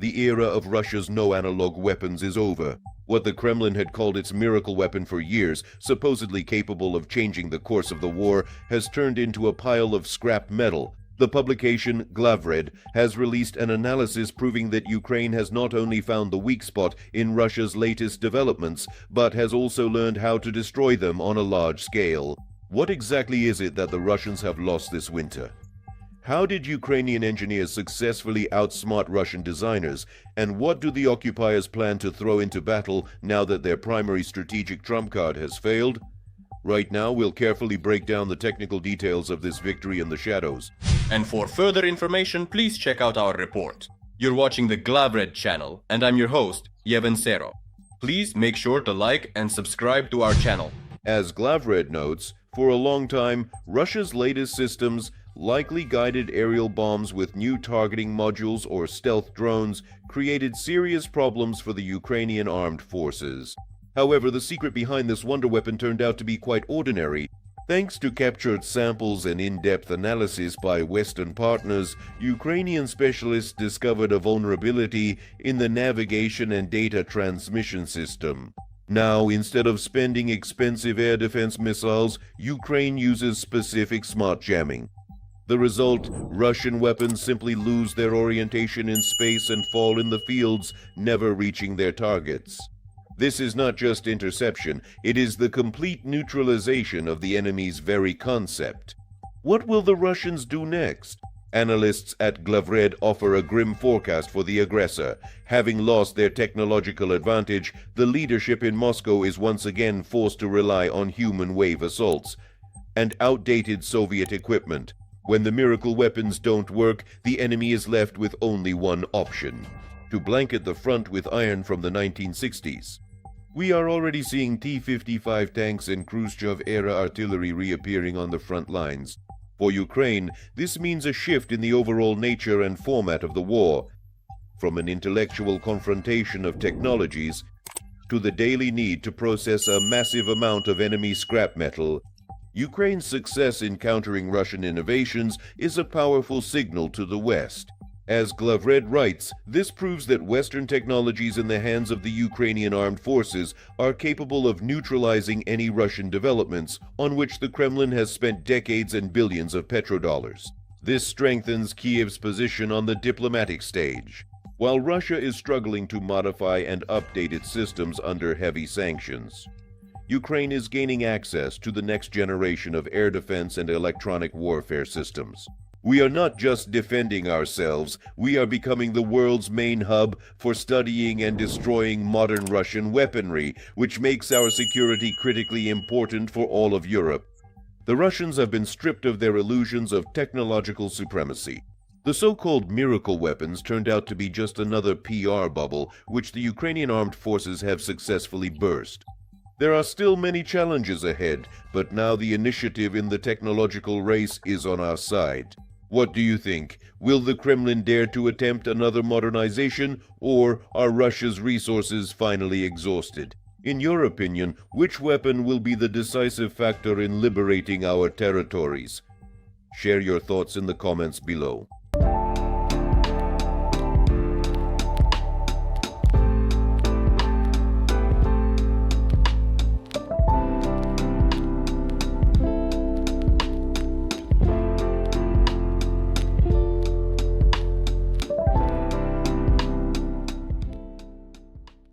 The era of Russia's no-analog weapons is over. What the Kremlin had called its miracle weapon for years, supposedly capable of changing the course of the war, has turned into a pile of scrap metal. The publication Glavred has released an analysis proving that Ukraine has not only found the weak spot in Russia's latest developments, but has also learned how to destroy them on a large scale. What exactly is it that the Russians have lost this winter? How did Ukrainian engineers successfully outsmart Russian designers, and what do the occupiers plan to throw into battle now that their primary strategic trump card has failed? Right now, we'll carefully break down the technical details of this victory in the shadows. And for further information, please check out our report. You're watching the Glavred channel, and I'm your host, Yevhen Sero. Please make sure to like and subscribe to our channel. As Glavred notes, for a long time, Russia's latest systems, likely guided aerial bombs with new targeting modules or stealth drones, created serious problems for the Ukrainian armed forces. However, the secret behind this wonder weapon turned out to be quite ordinary. Thanks to captured samples and in-depth analysis by Western partners, Ukrainian specialists discovered a vulnerability in the navigation and data transmission system. Now, instead of spending expensive air defense missiles, Ukraine uses specific smart jamming. The result, Russian weapons simply lose their orientation in space and fall in the fields, never reaching their targets. This is not just interception, it is the complete neutralization of the enemy's very concept. What will the Russians do next? Analysts at Glavred offer a grim forecast for the aggressor. Having lost their technological advantage, the leadership in Moscow is once again forced to rely on human wave assaults and outdated Soviet equipment. When the miracle weapons don't work, the enemy is left with only one option: to blanket the front with iron from the 1960s. We are already seeing T-55 tanks and Khrushchev-era artillery reappearing on the front lines. For Ukraine, this means a shift in the overall nature and format of the war, from an intellectual confrontation of technologies to the daily need to process a massive amount of enemy scrap metal. Ukraine's success in countering Russian innovations is a powerful signal to the West. As Glavred writes, this proves that Western technologies in the hands of the Ukrainian armed forces are capable of neutralizing any Russian developments on which the Kremlin has spent decades and billions of petrodollars. This strengthens Kiev's position on the diplomatic stage. While Russia is struggling to modify and update its systems under heavy sanctions, Ukraine is gaining access to the next generation of air defense and electronic warfare systems. We are not just defending ourselves, we are becoming the world's main hub for studying and destroying modern Russian weaponry, which makes our security critically important for all of Europe. The Russians have been stripped of their illusions of technological supremacy. The so-called miracle weapons turned out to be just another PR bubble, which the Ukrainian armed forces have successfully burst. There are still many challenges ahead, but now the initiative in the technological race is on our side. What do you think? Will the Kremlin dare to attempt another modernization, or are Russia's resources finally exhausted? In your opinion, which weapon will be the decisive factor in liberating our territories? Share your thoughts in the comments below.